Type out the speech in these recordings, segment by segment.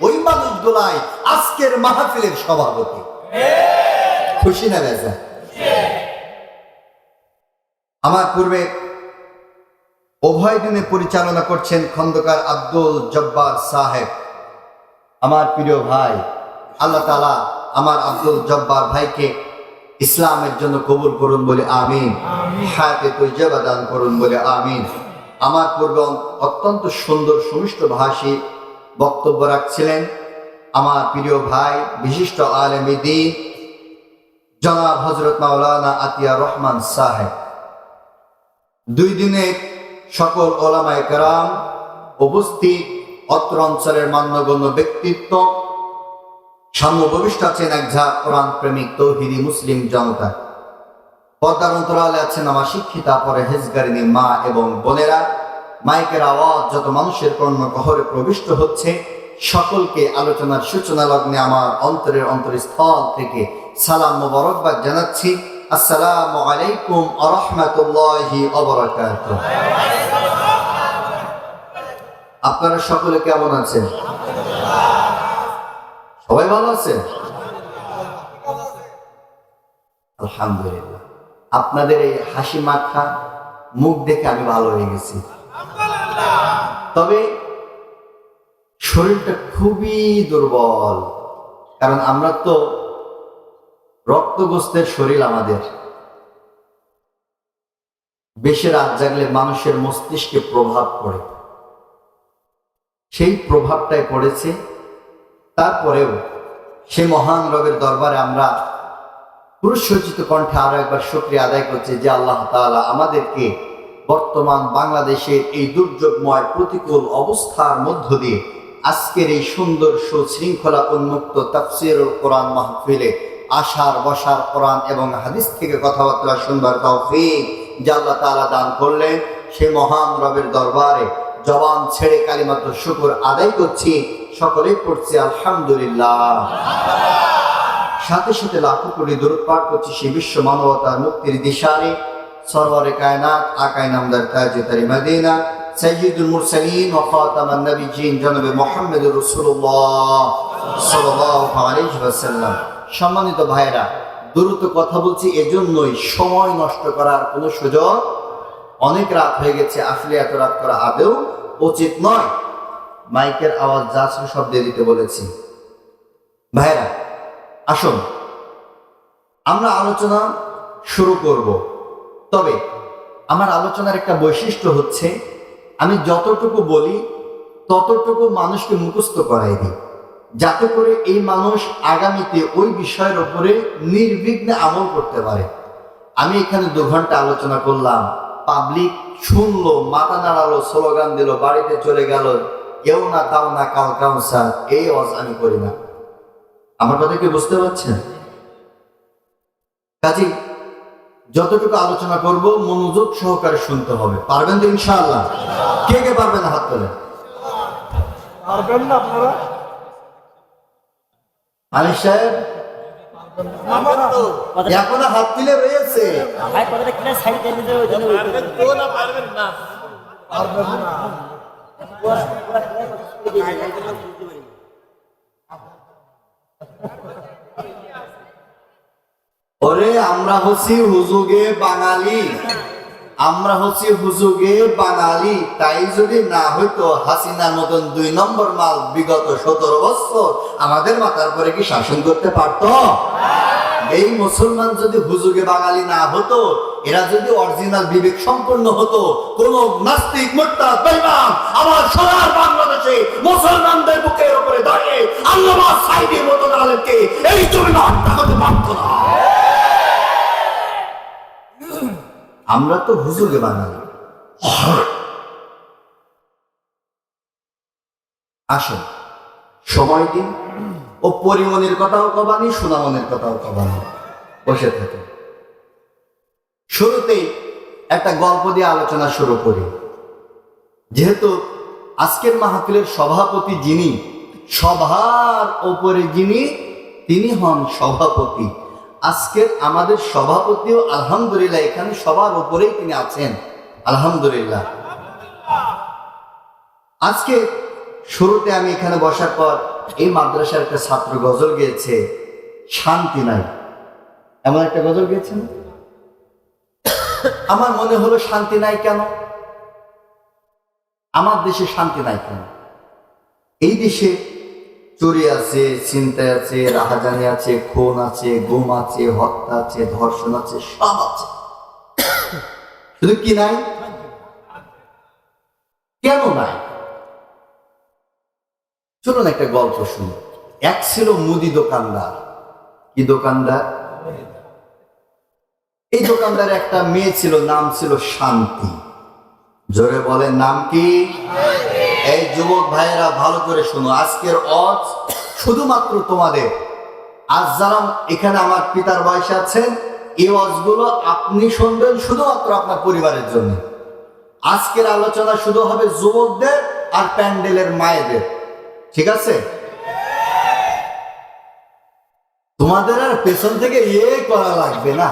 ওই মানুষগুলাই আজকের মাহফিলের সভাপতি। খুশি না বেজা? আমার পূর্বে উভয় দিনে পরিচালনা করছেন খন্দকার আব্দুল জব্বার সাহেব, আমার প্রিয় ভাই। আল্লাহ তাআলা আমার আব্দুল জব্বার ভাইকে ইসলামের জন্য কবুল করুন বলে আমিন, হায়াতে তৈয়বা দান করুন বলে আমিন। আমার পূর্বে অত্যন্ত সুন্দর সুমিষ্ট ভাষী বক্তব্য রাখছিলেন আমার প্রিয় ভাই বিশিষ্ট আলেম দ্বীন জনাব হযরত মাওলানা আতিয়া রহমান সাহেব। 2 দিনে সকল ওলামায়ে কেরাম উপস্থিত, অত্র অঞ্চলের মান্যগণ্য ব্যক্তিত্ব, সামনে উপবিষ্ট আছেন এক ঝাঁক কোরআন প্রেমিক তৌহিদি মুসলিম জনতা। পর্দার অন্তরালে আছেন আমার শিক্ষিতা পরহেজগারিনী মা এবং বোনেরা। মাইকের আওয়াজ যত মানুষের কর্ণকহরে প্রবিষ্ট হচ্ছে, সকলকে আলোচনার সূচনা লগ্নে আমার অন্তরের অন্তরস্থল থেকে সালাম মোবারকবাদ জানাচ্ছি। আসসালামু আলাইকুম ওয়া রাহমাতুল্লাহি ওয়া বারাকাতুহু। আপনারা সকলে কেমন আছেন? সবাই ভালো আছেন? আলহামদুলিল্লাহ। আপনাদের এই হাসি মাখা মুখ দেখে আমি ভালো হয়ে গেছি, তবে শরীরটা খুবই দুর্বল। কারণ আমরা তো রক্তগ্রস্তের শরীর। আমাদের বেশি রাত জাগলে মানুষের মস্তিষ্কে প্রভাব পড়ে, সেই প্রভাবটাই পড়েছে। তারপরেও সে মহান রবের দরবারে আমরা পুরুষসজ্জিত কণ্ঠে আরো একবার শুকরিয়া আদায় করছি যে আল্লাহ তাআলা আমাদেরকে বর্তমান বাংলাদেশের এই দুর্যোগময় প্রতিকূল অবস্থার মধ্য দিয়ে আজকের এই সুন্দর সুশৃঙ্খলা উন্মুক্ত তাফসীরুল কোরআন মাহফিলে আসার বসার, কোরআন এবং হাদিস থেকে কথাবার্তা শুনবার তৌফিক যে আল্লাহ তাআলা দান করলেন, সে মহান রবের দরবারে জবান ছেড়ে কালিমাত শুকর আদায় করছি। সকলেই পড়ছি আলহামদুলিল্লাহ। সাথে সাথে লাখো কোটি দরুদ পাঠ করছি সে বিশ্ব মানবতার মুক্তির দিশারে সরওয়ারে কায়নাত আকায়ে নামদার তাজদার মদিনা সাইয়্যিদুল মুরসালিন ওয়া খাতামান নবিয়্যিন জনাবে মুহাম্মদুর রাসূলুল্লাহ সাল্লাল্লাহু আলাইহি ওয়াসাল্লাম। সম্মানিত ভাইরা, দ্রুত কথা বলছি এজন্যই সময় নষ্ট করার কোনো সুযোগ। অনেক রাত হয়ে গেছে, আসলে এত রাত করা আদৌ উচিত নয়। মাইকের আওয়াজ যা ছিল সব দিয়ে দিতে বলেছি। ভাইরা আসুন আমরা আলোচনা শুরু করব। তবে আমার আলোচনার একটা বৈশিষ্ট্য হচ্ছে আমি যতটুকু বলি ততটুকু মানুষকে মুখস্থ করাই দিই, যাতে করে এই মানুষ আগামীতে ওই বিষয়ের উপরে নির্বিঘ্নে আমল করতে পারে। আমি এখানে 2 ঘন্টা আলোচনা করলাম, পাবলিক শুনলো, মাথা নাড়ালো, স্লোগান দিল, বাড়িতে চলে গেল, কেউ না তাও না কাল কাউসার। এই ওয়াজ আমি করি না। আমার কথা কি বুঝতে পারছেন? কাজী যতটুকু আলোচনা করব মনোযোগ সহকারে শুনতে হবে। পারবেন তো ইনশাআল্লাহ? কে কে পারবেন হাত তোলেন। পারবেন না আপনারা? আলী সাহেব এখন হাত তুলে রয়েছে। ওরে আমরা হচ্ছি হুজুগে বাঙালি, আমরা হচ্ছি হুজুগে বাঙালি। তাই যদি না হইতো হাসিনার মতন 2 নম্বর মাল বিগত 17 বছর আমাদের মাথার পরে কি শাসন করতে পারত? এই মুসলমান যদি হুজুগে বাঙালি না হতো, এরা যদি অরিজিনাল বিবেক সম্পন্ন হতো, কোন নাস্তিক মুরতাদ বেঈমান আমার সোনার বাংলাদেশে মুসলমানদের বুকের উপরে দাঁড়িয়ে আল্লামা সাঈদীর মতন আলেমকে এই জন্য হত্যা করতে পারত না। আমরা তো হুজুগে বাঙালি। আসুন সময় দিন, ও পরিমনির কথাও কবানি, সোনামনির কথাও কবানি, বসে থাকে। শুরুতেই একটা গল্প দিয়ে আলোচনা শুরু করি। যেহেতু আজকের মাহফিলের সভাপতি যিনি, সভার ওপরে যিনি, তিনি হন সভাপতি। আজকের আমাদের সভাপতিও আলহামদুলিল্লাহ এখানে সবার উপরেই তিনি আছেন, আলহামদুলিল্লাহ। আজকে শুরুতে আমি এখানে বসার পর এই মাদ্রাসার একটা ছাত্র গজল গেয়েছে, শান্তি নাই, এমন একটা গজল গেয়েছে না? আমার মনে হলো শান্তি নাই কেন? আমার দেশে শান্তি নাই কেন? এই দেশে চুরি আছে, ছিনতাই আছে, রাহাজানি আছে, খুন আছে, গুম আছে, হত্যা আছে, ধর্ষণ আছে, সব আছে। শুধু কি নাই? কেন নাই? চলুন একটা গল্প শুনি। এক ছিল মুদি দোকানদার। কি দোকানদার? এই দোকানদার একটা মেয়ে ছিল, নাম ছিল শান্তি। জোরে বলেন, নাম কি? এই যুবক ভাইয়েরা ভালো করে শুনো, আজকের ওয়াজ শুধুমাত্র তোমাদের। আজ যারা এখানে আমার পিতার বয়সে আছেন, এই ওয়াজগুলো আপনি শুনবেন শুধুমাত্র আপনার পরিবারের জন্য। আজকের আলোচনা শুধু হবে যুবকদের আর প্যান্ডেলের মায়েদের, ঠিক আছে? তোমাদের আর পেছন থেকে করা লাগবে না,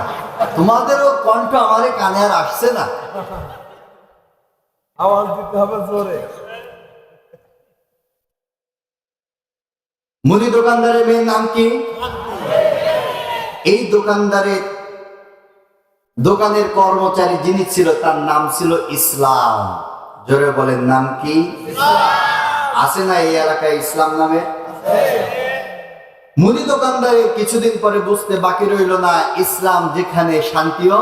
তোমাদেরও কণ্ঠ আমারে কানে আর আসছে না। আওয়াজ দিতে হবে জোরে। মুদি দোকানদারের মেয়ের নাম কি? এই দোকানের কর্মচারী যিনি ছিল তার নাম ছিল ইসলাম। জোরে বলেন, নাম কি? আছে না এই এলাকায় ইসলাম নামে? মুদি দোকানদারের কিছুদিন পরে বুঝতে বাকি রইল না, ইসলাম যেখানে শান্তিও।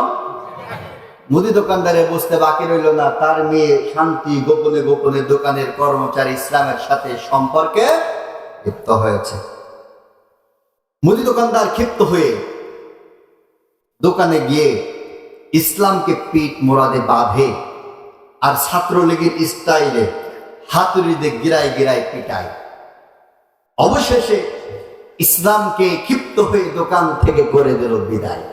মুদি দোকানদারে বুঝতে বাকি রইল না, তার মেয়ে শান্তি গোপনে গোপনে দোকানের কর্মচারী ইসলামের সাথে সম্পর্কে লিপ্ত হয়েছে। মুদি দোকানদার ক্ষিপ্ত হয়ে দোকানে গিয়ে ইসলামকে পিঠ মোড়াদে বাঁধে আর ছাত্রলীগের স্টাইলে হাতুড়িতে গিরায় গিরায় পিটায়। অবশেষে ইসলামকে ক্ষিপ্ত হয়ে দোকান থেকে করে দিল বিদায়।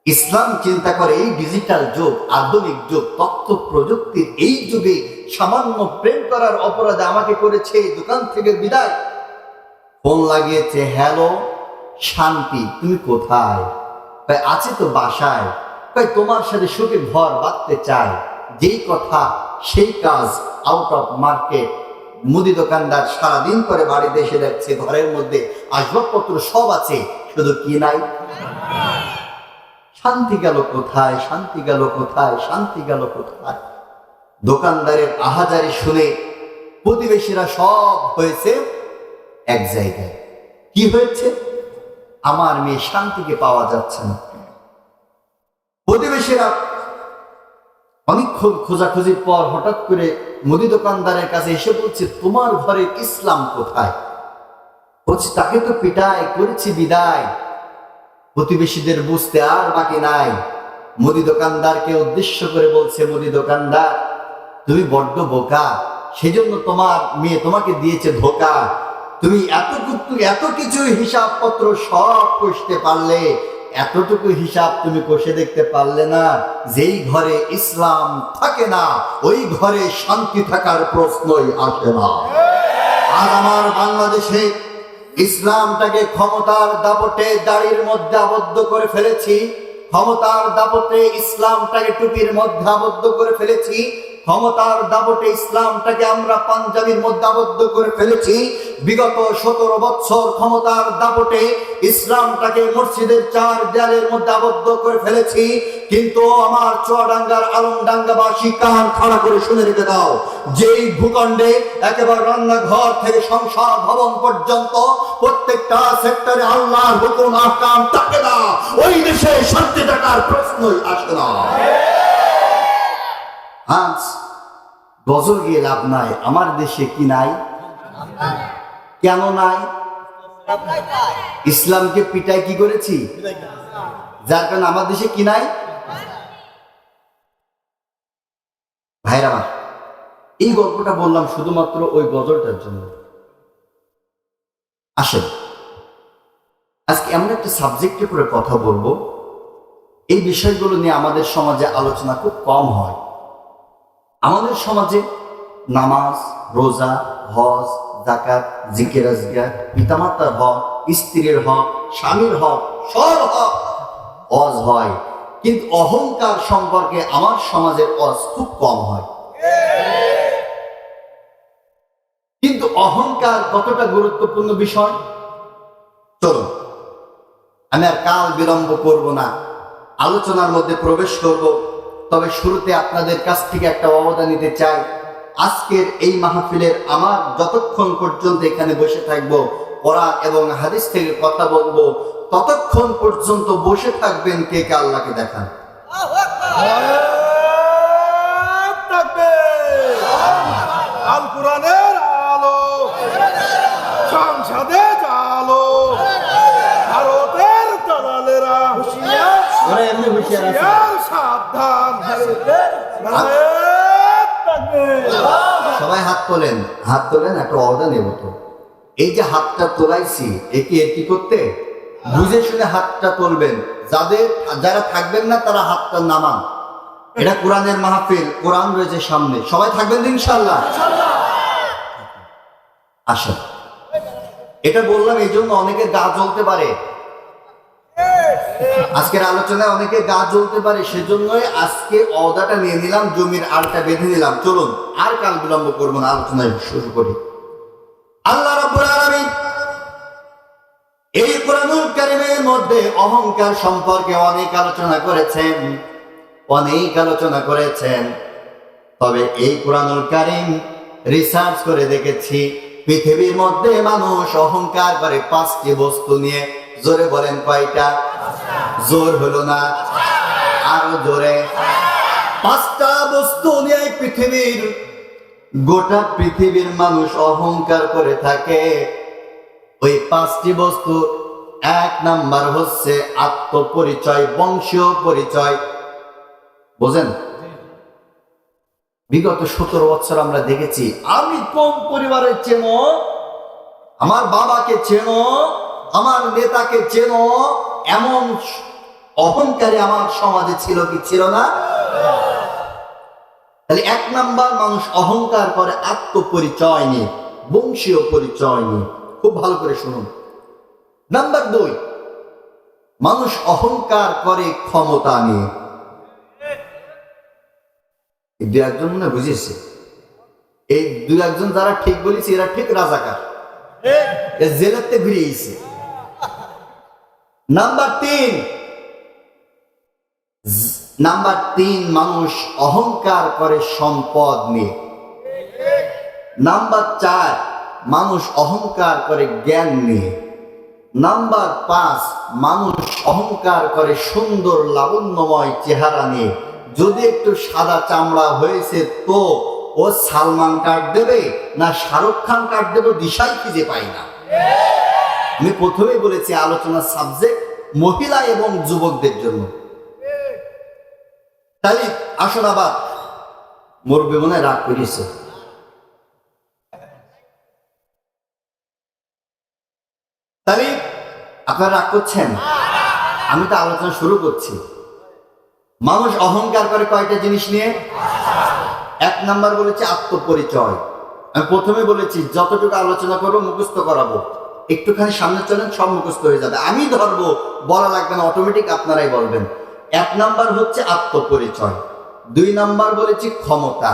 ইসলাম চিন্তা করে, এই ডিজিটাল যুগ, আধুনিক যুগ, তথ্য প্রযুক্তির এই যুগে সামান্য প্রেম করার অপরাধে আমাকে করেছে দোকান থেকে বিদায়। ফোন লাগিয়েছে, হ্যালো শান্তি, তুমি কোথায়? আছে তো বাসায়। তোমার সাথে সুখে ঘর বাঁধতে চায়, যেই কথা সেই কাজ, আউট অফ মার্কেট। মুদি দোকানদার সারাদিন করে বাড়িতে এসে যাচ্ছে, ঘরের মধ্যে আসবাবপত্র সব আছে, শুধু কি নাই? শান্তি গেল কোথায়? শান্তি গেল কোথায়? শান্তি গেল কোথায়? দোকানদারের আহাজারি শুনে প্রতিবেশীরা সব হয়েছে এক জায়গায়। কি হয়েছে? আমার মেয়ে শান্তিকে পাওয়া যাচ্ছে না। প্রতিবেশীরা অনেকক্ষণ খোঁজাখুঁজির পর হঠাৎ করে মুদি দোকানদারের কাছে এসে বলছে, তোমার ঘরে ইসলাম কোথায়? বলছে, তাকে তো পিটাই করেছি বিদায়। প্রতিবেশীদের বুঝতে আর বাকি নাই। মুদি দোকানদারকে উদ্দেশ্য করে বলছে, মুদি দোকানদার তুমি বড্ড বোকা, সেজন্য তোমার মেয়ে তোমাকে দিয়েছে ধোকা। তুমি এত কিছু হিসাবপত্র সব কষতে পারলে, এতটুকু হিসাব তুমি কষে দেখতে পারলে না, যেই ঘরে ইসলাম থাকে না ওই ঘরে শান্তি থাকার প্রশ্নই আসে না। আর আমার বাংলাদেশে ইসলামটাকে ক্ষমতার দাপটে দাড়ির মধ্যে আবদ্ধ করে ফেলেছি, ক্ষমতার দাপটে ইসলামটাকে টুপির মধ্যে আবদ্ধ করে ফেলেছি, ক্ষমতার দাপটে ইসলামটাকে আমরা পাঞ্জাবির মধ্যে আবদ্ধ করে ফেলেছি। বিগত 17 বছর ক্ষমতার দাপটে ইসলামটাকে মসজিদের 4 দেয়ালের মধ্যে আবদ্ধ করে ফেলেছি। কিন্তু আমার চুয়াডাঙ্গার আলমডাঙ্গাবাসী কান খাড়া করে শুনে রেখে দাও, যেই ভূখণ্ডে একেবারে রান্নাঘর থেকে সংসদ ভবন পর্যন্ত প্রত্যেকটা সেক্টরে আল্লাহর হুকুম আহকাম থাকে না, ওই দেশে শান্তি থাকার প্রশ্নই আসে না। আজ গজল গিয়ে লাভ নাই, আমার দেশে কি নাই? কেন নাই? ইসলামকে পিটাই কি করেছি, যার কারণে আমার দেশে কি নাই? ভাইরা আমার, এই গল্পটা বললাম শুধুমাত্র ওই গজলটার জন্য। আসেন আজকে এমন একটা সাবজেক্টের উপরে কথা বলবো, এই বিষয়গুলো নিয়ে আমাদের সমাজে আলোচনা খুব কম হয়। আমাদের সমাজে নামাজ, রোজা, হজ, যাকাত, জিকির আজগার, পিতামাতার হক, স্ত্রীর হক, স্বামীর হক, সব হক ওয়াজ হয়, কিন্তু অহংকার সম্পর্কে আমার সমাজের ওয়াজ খুব কম হয়। অহংকার কতটা গুরুত্বপূর্ণ বিষয়। চলুন, আমি আর কাল বিলম্ব করব না, আলোচনার মধ্যে প্রবেশ করব। তবে শুরুতে আপনাদের কাছ থেকে একটা অবদান নিতে চাই। আজকের এই মাহফিলের আমার যতক্ষণ পর্যন্ত এখানে বসে থাকবো, কোরআন এবং হাদিস থেকে কথা বলবো, ততক্ষণ পর্যন্ত বসে থাকবেন কে কে আল্লাহকে দেখান। আল কোরআনের আলো, সংসদে আলো, ভারতের দালালেরা ওরা এমনি হুঁশিয়ার আছে। হুঁশিয়ার, সাবধান। সবাই হাত তোলেন, হাত তোলেন, একটা অর্ডার নেব তো। এই যে হাতটা তোলাইছি, একি করতে বুঝে শুনে হাতটা তুলবেন। যারা থাকবেন না তারা হাতটা নামান। এটা কোরআনের মাহফিল, কোরআন রয়েছে সামনে, সবাই থাকবেন তো ইনশাআল্লাহ। আসেন, এটা বললাম এই জন্য অনেকে গা জ্বলতে পারে, আজকের আলোচনায় অনেকে গা জ্বলতে পারে, সেজন্যই আজকে অদাটা নিয়ে নিলাম, জমির আলটা বেঁধে নিলাম। চলুন আর কাল বিলম্ব করবো না, আলোচনায় শুরু করি। আল্লাহ রাব্বুল আলামিন এই কোরআনুল কারীমের মধ্যে অহংকার সম্পর্কে অনেক আলোচনা করেছেন। তবে এই কোরআনুল কারীম রিসার্চ করে দেখেছি, পৃথিবীর মধ্যে মানুষ অহংকার করে 5টি বস্তু নিয়ে। জোরে বলেন কয়টা? জোর হলো না, আরো জোরে। 5টা বস্তু নিয়ে গোটা পৃথিবীর মানুষ অহংকার করে থাকে। ওই 5টি বস্তু, 1 নাম্বার হচ্ছে আত্মপরিচয়, বংশীয় পরিচয়। বোঝেন? বিগত 17 বছর আমরা দেখেছি, আমি কোন পরিবারের চেনো, আমার বাবাকে চেনো, আমার নেতাকে চেনো, এমন অহংকারী আমার সমাজে ছিল কি ছিল না? তাহলে 1 নাম্বার মানুষ অহংকার করে আত্মপরিচয় নিয়ে, বংশীয় পরিচয় নিয়ে। খুব ভালো করে শুনুন। নাম্বার 2, মানুষ অহংকার করে ক্ষমতা নিয়ে। এই 2-1 মনে বুঝেছে। এই 2-1 যারা ঠিক বলেছে এরা ঠিক রাজাকার, জেলাতে ঘুরিয়েছে। নাম্বার 3, মানুষ অহংকার করে সম্পদ নিয়ে। নাম্বার 4, মানুষ অহংকার করে জ্ঞান নিয়ে। নাম্বার 5, মানুষ অহংকার করে সুন্দর লাবণ্যময় চেহারা নিয়ে। যদি একটু সাদা চামড়া হয়েছে তো ও সালমান কাট দেবে না শাহরুখ খান কাট দেবে, দিশাই খুঁজে পাই না। আমি প্রথমেই বলেছি আলোচনার সাবজেক্ট মহিলা এবং যুবকদের জন্য। তাই আসুন, আবার মুরব্বি মনে রাগ করিয়েছে। তাই আপনারা রাগ করছেন? আমি তো আলোচনা শুরু করছি। মানুষ অহংকার করে কয়টা জিনিস নিয়ে? 1 নাম্বার বলেছি আত্মপরিচয়। আমি প্রথমে বলেছি যতটুকু আলোচনা করবো মুখস্থ করাবো, একটুখানি সামনে চলেন সব মুখস্থ হয়ে যাবে। আমি ধরবো, বলা লাগবে না, অটোমেটিক আপনারাই বলবেন। 1 নাম্বার হচ্ছে আত্মপরিচয়, 2 নাম্বার বলেছি ক্ষমতা,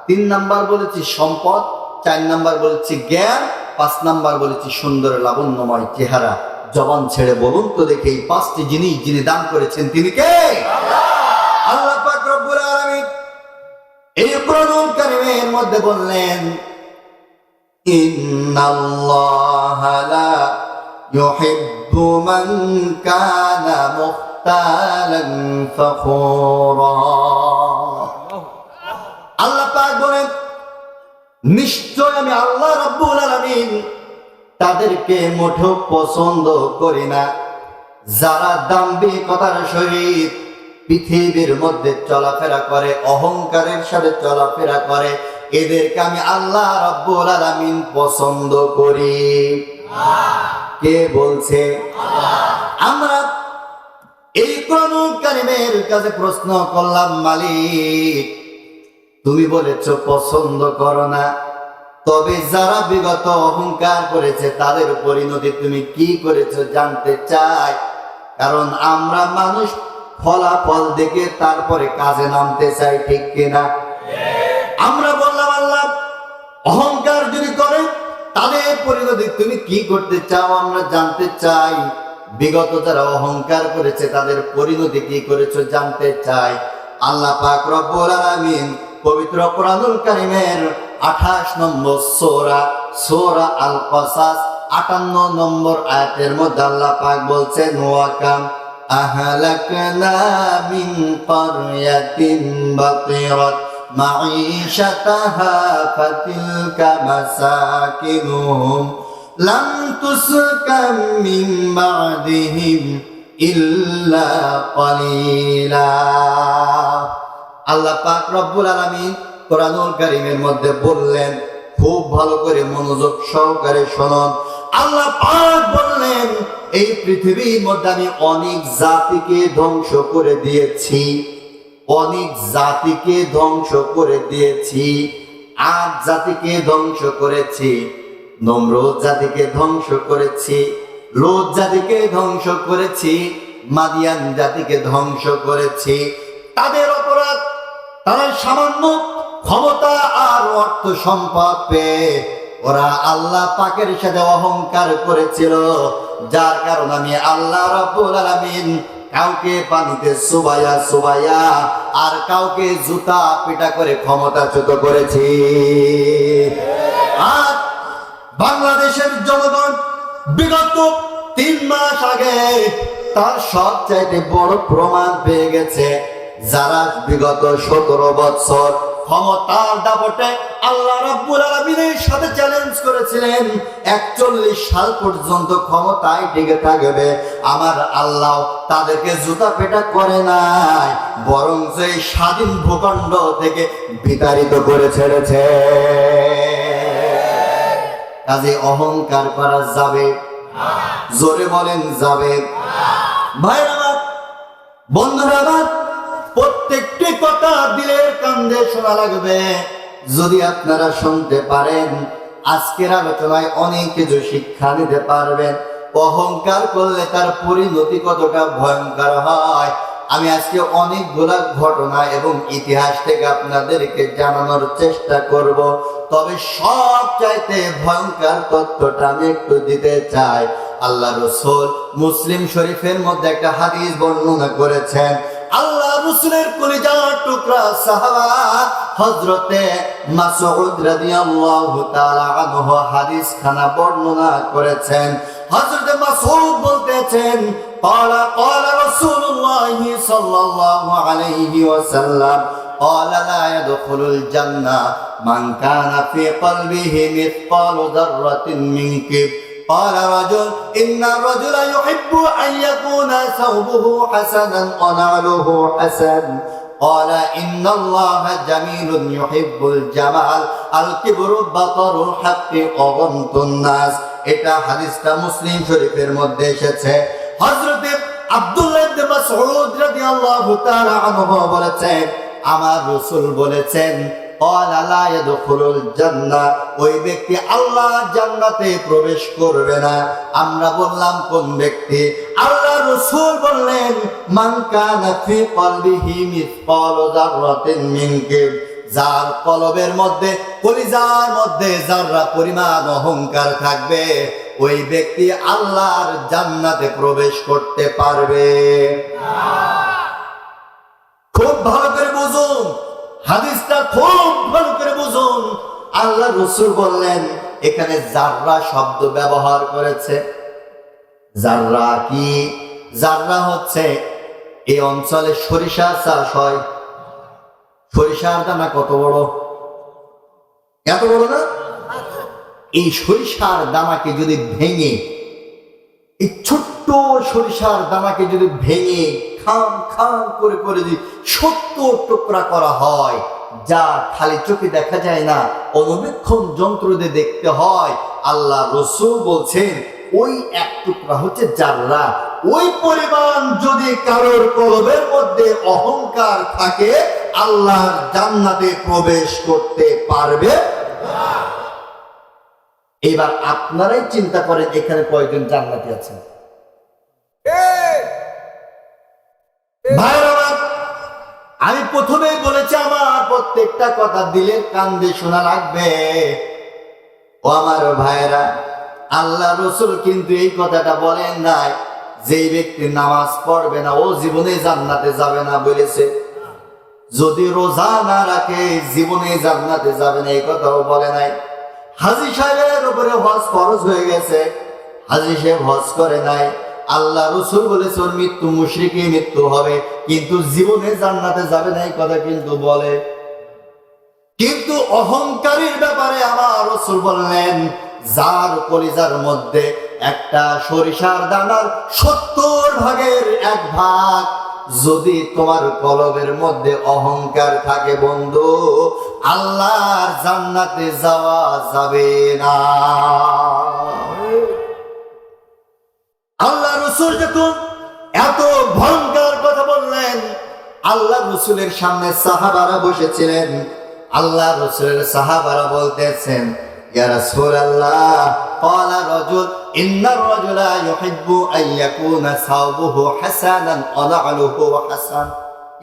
3 নাম্বার বলেছি সম্পদ, 4 নাম্বার বলেছি জ্ঞান, 5 নাম্বার বলেছি সুন্দর লাবণ্যময় চেহারা। জবান ছেড়ে বলুন তো দেখে, এই 5টি জিনিস যিনি দান করেছেন তিনি কে? আল্লাহ পাক রব্বুল আলামিন এই কোরআনুল কারীমের মধ্যে বললেন, ইন্নাল্লাহা লা ইউহিব্বু মান কানা মুখতালান ফখুরা। আল্লাহ পাক বলেন, নিশ্চয় আমি আল্লাহ রাব্বুল আলামিন তাদেরকে মোটেও পছন্দ করি না যারা দাম্ভিকতার সহিত পৃথিবীর মধ্যে চলাফেরা করে, অহংকারের সাথে চলাফেরা করে। এদেরকে আমি আল্লাহ রাব্বুল আলামিন পছন্দ করি। কে বলছে? আমরা এই কোরআনুল কারীমের কাছে প্রশ্ন করলাম, মালিক তুমি বলেছো পছন্দ করো না, তবে যারা বিগত অহংকার করেছে তাদের পরিণতি তুমি কি করেছো জানতে চাই। কারণ আমরা মানুষ ফলাফল দেখে তারপরে কাজে নামতে চাই, ঠিক কিনা? আমরা বললাম আল্লাহ অহংকার যদি করে তাদের পরিণতি তুমি কি করতে চাও আমরা জানতে চাই। বিগত যারা অহংকার করেছে তাদের পরিণতি কি করেছো জানতে চাই। আল্লাহ পাক রব্বুল আলামিন পবিত্র কোরআনুল কারীমের 28 নম্বর সূরা আল কসাস 58 নম্বর আয়াতের মধ্যে আল্লাহ পাক বলছেন ওয়া কাম আহলাকনা মিন ক্বরয়াতিন বাতিরাত মাঈশাতাহা ফাতিলকা মাসাকিনুহুম লাম তুসকাম মিন বা'দিহিম ইল্লা ক্বালিলা। আল্লাহ পাক রব্বুল আলামিন কোরআনুল কারীমের মধ্যে বললেন, খুব ভালো করে মনোযোগ সহকারে শুনুন। আল্লাহ পাক বললেন, এই পৃথিবীর মধ্যে আমি অনেক জাতিকে ধ্বংস করে দিয়েছি, অনেক জাতিকে ধ্বংস করে দিয়েছি। আদ জাতিকে ধ্বংস করেছি, নমরুদ জাতিকে ধ্বংস করেছি, লূত জাতিকে ধ্বংস করেছি, মাদিয়ান জাতিকে ধ্বংস করেছি। তাদের অপরাধ, তারা সামান্য ক্ষমতা আর অর্থ সম্পদ পেয়ে ওরা আল্লাহ পাকের সাথে অহংকার করেছিল, যার কারণে আমি আল্লাহ রাব্বুল আলামিন কাউকে পানিতে সুবাইয়া আর কাউকে জুতা পিটা করে ক্ষমতাচ্যুত করেছি। আর বাংলাদেশের জনগণ বিগত 3 মাস আগে তার সবচাইতে বড় প্রমাণ পেয়ে গেছে। যারা বিগত 17 বছর ক্ষমতার দাপটে আল্লাহ রাব্বুল আলামিনের সাথে চ্যালেঞ্জ করেছিলেন 41 সাল পর্যন্ত ক্ষমতায় টিকে থাকবে, আমার আল্লাহ তাদেরকে জুতা পেটা করে নাই, বরং সেই স্বাধীন ভূখণ্ড থেকে বিতাড়িত করে ছেড়েছে। কাজে অহংকার করা যাবে? জোরে বলেন যাবে? ভাইরা আমার, বন্ধুরা আমার, প্রত্যেকটি কথা দিলের কান্দে শোনা লাগবে। যদি আপনারা শুনতে পারেন আজকের আলোচনায় অনেক কিছু শিক্ষা নিতে পারবেন। অহংকার করলে তার পরিণতি কতটা ভয়ঙ্কর হয় আমি আজকে অনেকগুলা ঘটনা এবং ইতিহাস থেকে আপনাদেরকে জানানোর চেষ্টা করব। তবে সব চাইতে ভয়ঙ্কর তথ্যটা আমি একটু দিতে চাই। আল্লাহ রাসূল মুসলিম শরীফের মধ্যে একটা হাদিস বর্ণনা করেছেন। আল্লাহ রাসূলের কলিজার টুকরা সাহাবা হযরতে মাসউদ রাদিয়াল্লাহু তাআলা আনহু হাদিস খানা বর্ণনা করেছেন। হযরতে মাসউদ বলতেছেন, قال رسول الله صلى الله عليه وسلم قال لا يدخل الجنة من كان في قلبه مثقال ذرة من كبر قال رجل إن الرجل يحب أن يكون ثوبه حسنا ونعله حسن قال إن الله جميل يحب الجمال الكبر بطر الحق وغمط الناس। এটা হাদিসটা মুসলিম শরীফের মধ্যে এসেছে। হযরত আব্দুল্লাহ ইবনে মাসউদ রাদিয়াল্লাহু তাআলা আনহু বলেছেন, আমার রাসূল বলেছেন, ক্বালা লা ইয়াদখুলুল জান্নাহ, ওই ব্যক্তি আল্লাহর জান্নাতে প্রবেশ করবে না। আমরা বললাম কোন ব্যক্তি? আল্লাহ রাসূল বললেন, মান কানা ফি কলবিহি মিসকালু যাররাতিন মিন কিবর, যার কলবের মধ্যে, কলিজার মধ্যে যারা পরিমাণ অহংকার থাকবে, ওই ব্যক্তি আল্লাহর জান্নাতে প্রবেশ করতে পারবে না। খুব ভালো করে বুঝুন হাদিসটা, খুব ভালো করে বুঝুন। আল্লাহ রাসূল বললেন, এখানে জাররা শব্দ ব্যবহার করেছে। জাররা কি? জাররা হচ্ছে এই অঞ্চলে সরিষা চাষ হয়। সরিষার দানা কত বড়? এত বড় না? এই সরিষার দানাকে যদি ভেঙে, এই ছোট্ট সরিষার দানাকে যদি ভেঙে খাম খাম করে করে যদি 70 টুকরা করা হয়, যা খালি চোখে দেখা যায় না, অনুবীক্ষণ যন্ত্র দিয়ে দেখতে হয়, আল্লাহ রাসূল বলছেন ওই এক টুকরা হচ্ছে জাররা। ওই পরিমাণ যদি কারোর কলবের মধ্যে অহংকার থাকে, আল্লাহর জান্নাতে প্রবেশ করতে পারবে না। এবার আপনারাই চিন্তা করেন এখানে কয়জন জান্নাতি আছেন? ভাইরা আমার, আমি প্রথমেই বলেছি আমার প্রত্যেকটা কথা দিলের কান দিয়ে শোনা লাগবে। ও আমার ভাইরা, আল্লাহ রসুল কিন্তু এই কথাটা বলেন নাই যেই ব্যক্তি নামাজ পড়বে না ও জীবনে জান্নাতে যাবে না বলেছে। যদি রোজা না রাখে জীবনে জান্নাতে যাবে না এই কথাও বলে নাই। হাজী সাহেবের উপরে হজ ফরজ হয়ে গেছে, হাজী সাহেব হজ করে নাই। আল্লাহ রসুল বলেছে ওর মৃত্যু মুশরিকি মৃত্যু হবে, কিন্তু জীবনে জান্নাতে যাবে না এই কথা কিন্তু বলে। কিন্তু অহংকারীর ব্যাপারে আমার রসুল বললেন, যার কলিজার মধ্যে একটা সরিষার দানার 70 ভাগের 1 ভাগ যদি তোমার কলবের মধ্যে অহংকার থাকে বন্ধু, আল্লাহর জান্নাতে যাওয়া যাবে না। আল্লাহ রসুল যখন এত ভয়ঙ্কর কথা বললেন, আল্লাহ রসুলের সামনে সাহাবারা বসেছিলেন। আল্লাহ রসুলের সাহাবারা বলতেছেন, ইয়া রাসূলুল্লাহ, ক্বালা রাজুল ইন্নার রাজুলা ইউহিব্বু আন ইয়াকুনা সাওবুহু হাসানান ওয়া না'লুহু হাসান।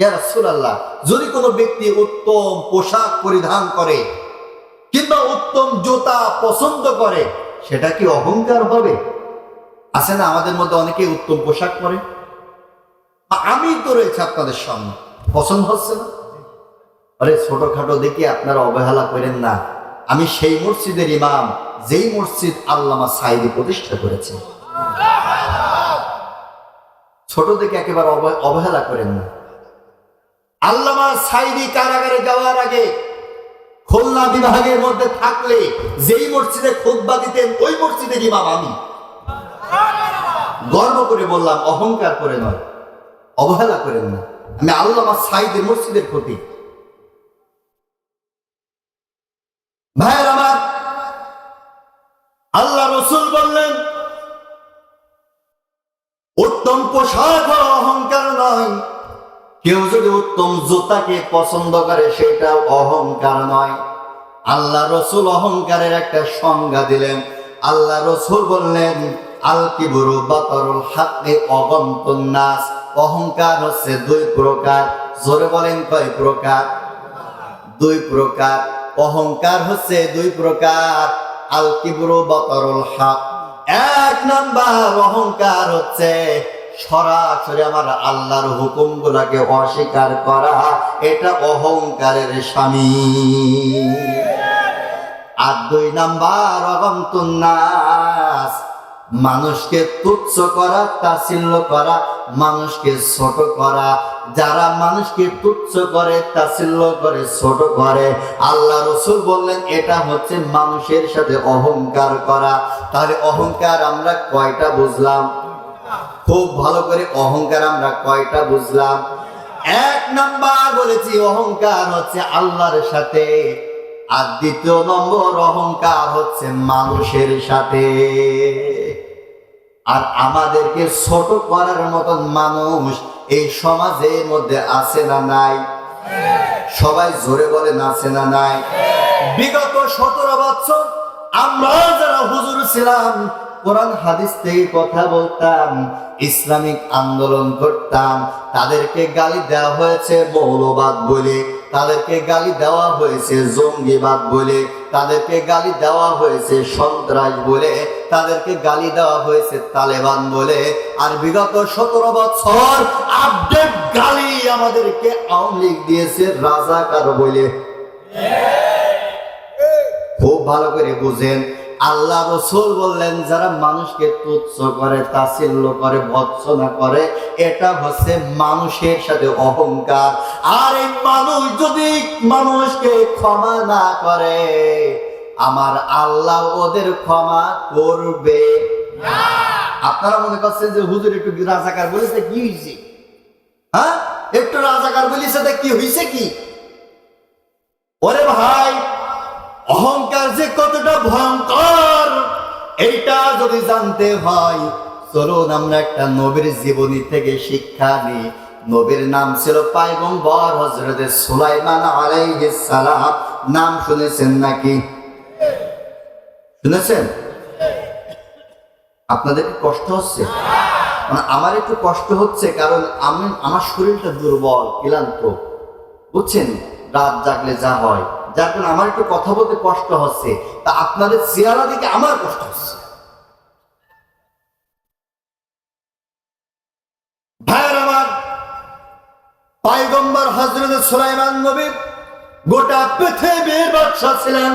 ইয়া রাসূলুল্লাহ, যদি কোনো ব্যক্তি উত্তম পোশাক পরিধান করে কিংবা উত্তম জুতা পছন্দ করে, সেটা কি অহংকার হবে? আছে না আমাদের মধ্যে অনেকে উত্তম পোশাক পরে, আমি তো রয়েছে আপনাদের সামনে, পছন্দ হচ্ছে না? আরে ছোটখাটো দেখে আপনারা অবহেলা করেন না। আমি সেই মসজিদের ইমাম যেই মসজিদ আল্লামা সাঈদী প্রতিষ্ঠা করেছে। ছোট দেখে একেবারে অবহেলা করেন না। আল্লামা সাঈদী কারাগারে যাওয়ার আগে খুলনা বিভাগের মধ্যে থাকলে যেই মসজিদে খুতবা দিতেন ওই মসজিদের ইমাম আমি। গর্ব করে বললাম, অহংকার করে নয়, অবহেলা করেন না। আমি আল্লামা সাঈদীর মসজিদের প্রতি। ভাইয়ের আমার, আল্লাহ রসুল বললেন উত্তম পোশাক অহংকার নয়। কেউ যদি উত্তম জুতাকে পছন্দ করে সেটাও অহংকার নয়। আল্লাহ রসুল অহংকারের একটা সংজ্ঞা দিলেন। আল্লাহ রসুল বললেন, আল কিবরু বাতারুল হাক্কি অগমতুন নাস। অহংকার হচ্ছে 2 প্রকার। জোরে বলেন কয় প্রকার? 2 প্রকার। অহংকার হচ্ছে 2 প্রকার। আল কিবরু বাতারুল হক, 1 নাম্বার অহংকার হচ্ছে সরাসরি আমার আল্লাহর হুকুম গুলাকে অস্বীকার করা, এটা অহংকারের শামিল। আর 2 নাম্বার অগমতুন নাস, মানুষকে তুচ্ছ করা, তাচ্ছিল্য করা, মানুষকে ছোট করা। যারা মানুষকে তুচ্ছ করে, তাচ্ছিল্য করে, ছোট করে, আল্লাহ রসুল বললেন এটা হচ্ছে মানুষের সাথে অহংকার করা। তাহলে অহংকার আমরা কয়টা বুঝলাম? খুব ভালো করে অহংকার আমরা কয়টা বুঝলাম? 1 নাম্বার বলেছি অহংকার হচ্ছে আল্লাহর সাথে, আর 2 নম্বর অহংকার হচ্ছে মানুষের সাথে। আর আমাদেরকে ছোট করার মতন মানুষ এই সমাজের মধ্যে আছে না নাই? সবাই জোরে বলেন আছে না নাই? বিগত 17 বছর আমরা যারা হুজুর ছিলাম, কোরআন হাদিস থেকে কথা বলতাম, ইসলামিক আন্দোলন করতাম, তাদেরকে গালি দেওয়া হয়েছে মৌলবাদ বলে, তাদেরকে গালি দেওয়া হয়েছে জঙ্গিবাদ বলে, তাদেরকে গালি দেওয়া হয়েছে সন্ত্রাস বলে, তাদেরকে গালি দেওয়া হয়েছে তালেবান বলে। আর বিগত 17 বছর আপডেট গালি আমাদেরকে আওয়ামী লীগ দিয়েছে রাজাকার বলে। খুব ভালো করে বুঝেন, আল্লাহ রসুল বললেন যারা মানুষকে তুচ্ছ করে, তাচ্ছিল্য করে, ভৎসনা করে, এটা হচ্ছে মানুষের সাথে অহংকার। আর এই মানুষ যদি মানুষকে ক্ষমা না করে, আমার আল্লাহ ওদের ক্ষমা করবে না। আপনারা মনে করছেন যে হুজুর একটু রাজাকার বলেছে, কি হয়েছে? হ্যাঁ, একটু রাজাকার বলেছে কি হয়েছে? কি ওরে ভাই, অহংকার যে কতটা ভয়ঙ্কর এইটা যদি জানতে হয়, চলুন আমরা একটা নবীর জীবনী থেকে শিক্ষা নিই। নবীর নাম ছিল পয়গম্বর হযরত সুলাইমান আলাইহিস সালাম। নাম শুনেছেন নাকি? শুনেছেন? আপনাদের কি কষ্ট হচ্ছে? মানে আমার একটু কষ্ট হচ্ছে, কারণ আমার শরীরটা দুর্বল, ক্লান্ত, বুঝছেন? রাত জাগলে যা হয়, যার কারণে আমার একটু কথা বলতে কষ্ট হচ্ছে। তা আপনাদের চেহারা দিকে আমার কষ্ট হচ্ছে। ভাইয়ের আমার, পয়গম্বর হযরত সুলাইমান নবী গোটা পৃথিবীর বাদশা ছিলেন।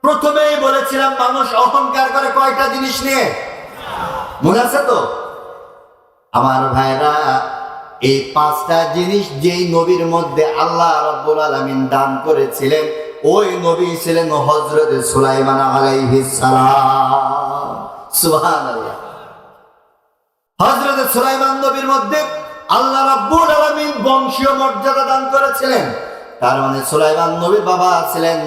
প্রথমেই বলেছিলাম মানুষ অহংকার করে কয়টা জিনিস নিয়ে, মনে আছে তো আমার ভাইরা? এই পাঁচটা জিনিস যেই নবীর মধ্যে আল্লাহ রাব্বুল আলামিন দান করেছিলেন, ওই নবী ছিলেন হযরত সুলাইমান আলাইহিস সালাম। সুবহানাল্লাহ। হযরত সুলাইমান নবীর মধ্যে আল্লাহ রাব্বুল আলামিন বংশীয় মর্যাদা দান করেছিলেন। তার মানে সুলাইমান নবীর বাবা ছিলেন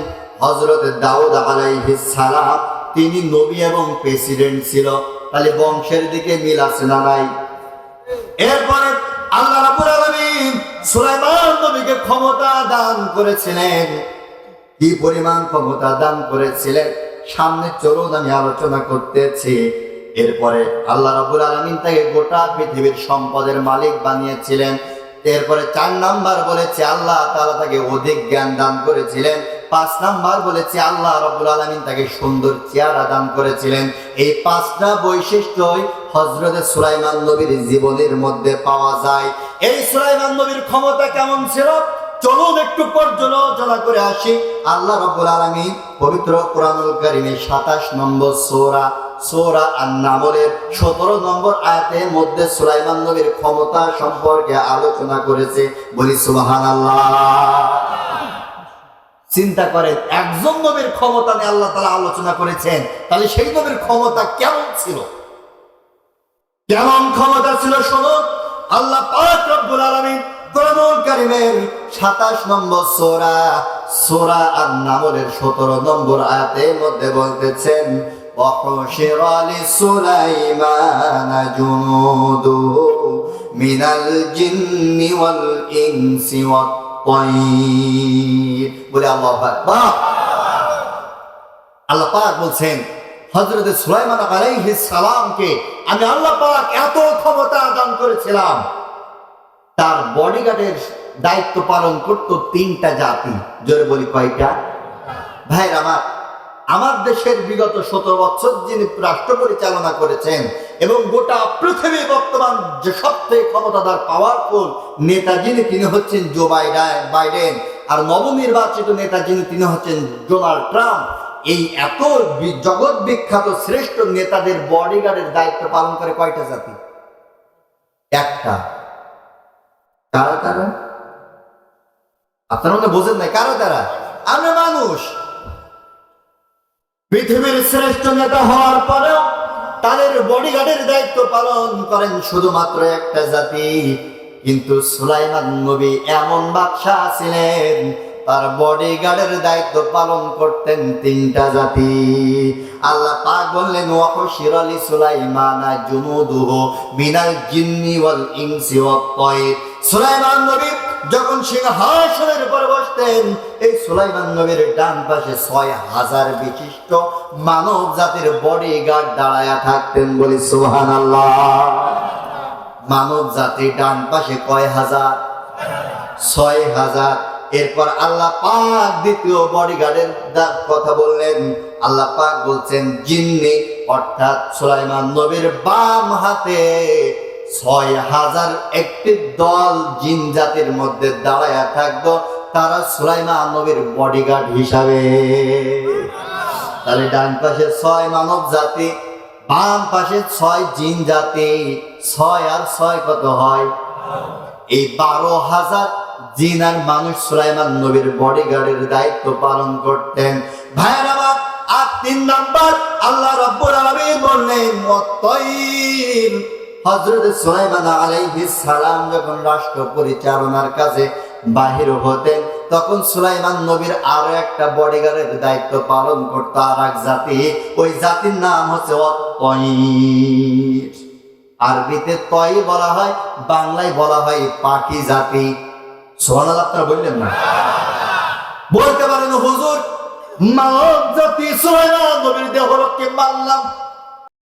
হযরত দাউদ আলাইহিস সালাম, তিনি নবী এবং প্রেসিডেন্ট ছিল। তাহলে বংশের দিকে মিল আছে না নাই? এরপরে আল্লাহ রাব্বুল আলামিন সুলাইমান নবীকে ক্ষমতা দান করেছিলেন। কি পরিমাণ ক্ষমতা দান করেছিলেন সামনে চলুন আমি আলোচনা করতেছি। এরপরে আল্লাহ রাব্বুল আলামিন তাকে গোটা পৃথিবীর সম্পদের মালিক বানিয়েছিলেন। এরপরে 4 নাম্বার বলেছে আল্লাহ তাআলা তাকে অধিক জ্ঞান দান করেছিলেন। 5 নাম্বার বলেছে আল্লাহ রাব্বুল আলামিন তাকে সুন্দর চেহারা দান করেছিলেন। এই 5টা বৈশিষ্ট্যই হযরত সুলাইমান নবীর জীবনের মধ্যে পাওয়া যায়। এই সুলাইমান নবীর ক্ষমতা কেমন ছিল চলুন একটু পর্যালোচনা করে আসি। আল্লাহ রাব্বুল আলামিন পবিত্র কোরআনুল কারীমের 27 নম্বর সূরা আন-নামলের 17 নম্বর আয়াতের মধ্যে সুলাইমান নবীর ক্ষমতা সম্পর্কে আলোচনা করেছে। বলি সুবহানাল্লাহ। চিন্তা করেন, একজন নবীর ক্ষমতা নিয়ে আল্লাহ তাআলা আলোচনা করেছেন, তাহলে সেই নবীর ক্ষমতা কেমন ছিল? কেমন ক্ষমতা ছিল শুনুন। আল্লাহ পাক রব্বুল আলামিন কোরআনুল কারীমের 27 নম্বর সূরা আন-নামলের 17 নম্বর আয়াতের মধ্যে বলতেছেন, وحشر لسليمان جنوده من الجن والإنس والطير। বলে আল্লাহু আকবার। আল্লাহ পাক বলছেন হযরত সুলাইমান আলাইহিস সালামকে আমি আল্লাহ পাক এত ক্ষমতা দান করেছিলাম, তার বডিগার্ডের দায়িত্ব পালন করত 3টা জাতি। জোরে বলি কয়টা? ভাইরা আমার দেশের বিগত 17 বছর যিনি রাষ্ট্র পরিচালনা করেছেন এবং গোটা পৃথিবী বর্তমান যে সবথেকে ক্ষমতাধর পাওয়ারফুল নেতা যিনি, তিনি হচ্ছেন জো বাইডেন। আর নবনির্বাচিত নেতা যিনি, তিনি হচ্ছেন ডোনাল্ড ট্রাম্প। এই এত জগৎ বিখ্যাত শ্রেষ্ঠ নেতাদের বডিগার্ডের দায়িত্ব পালন করে কয়টা জাতি? একটা। কারা তারা? আপনারা মনে বোঝেন নাই কারা তারা? আমরা মানুষ। পৃথিবীর শ্রেষ্ঠ নেতা হওয়ার পরেও তাদের বডিগার্ডের দায়িত্ব পালন করেন শুধুমাত্র একটা জাতি। কিন্তু সুলাইমান নবী এমন বাদশাহ ছিলেন, তার বডিগার্ডের দায়িত্ব পালন করতেন 3টা জাতি। আল্লাহ পাক বললেন, ওয়াহশিরা লিসুলাইমানা জুনুদুহু মিনাল জিন্নি ওয়াল ইনসি ওয়াত তায়র। সুলাইমান নবী যখন সিংহাসনের উপর বসতেন, এই সুলাইমান নবীর ডান পাশে 6000 বিশিষ্ট মানব জাতির বডিগার্ড দাঁড়ায়া থাকতেন। বলি সুবহানাল্লাহ। মানব জাতির ডান পাশে কয় হাজার? 6000। এরপর আল্লাহ পাক দ্বিতীয় বডিগার্ডের কথা বললেন। আল্লাহ পাক বলছেন জিন্নি, অর্থাৎ সুলাইমান নবীর বাম হাতে 6000 একটি দল জিন জাতির মধ্যে দাঁড়ায়া থাকতো, তারা সুলাইমান নবীর বডিগার্ড হিসাবে। তাহলে ডান পাশে 6 মানব জাতি, বাম পাশে 6 জিন জাতি। 6 আর 6 কত হয়? এই 12,000 জিন আর মানুষ সুলাইমান নবীর বডিগার্ডের দায়িত্ব পালন করতেন। ভাইরা আমার, আর 3 নাম্বার আল্লাহ রাব্বুল আলামিন বললেন ওয়াত-তায়র। হযরত সুলাইমান আলাইহিস সালাম যখন রাষ্ট্র পরিচালনার কাজে বাহির হতেন, তখন সুলাইমান নবীর আরো একটা বডিগার্ডের দায়িত্ব পালন করত আর এক জাতি। ওই জাতির নাম হচ্ছে ওয়াত-তায়র। আরবিতে তয়র বলা হয়, বাংলায় বলা হয় পাখি জাতি। সুবহানাল্লাহ। আপনারা বললেন না? বলতে পারেন হুজুর, মানব জাতি সুলাইমান নবীর দেহরক্ষে মানলাম,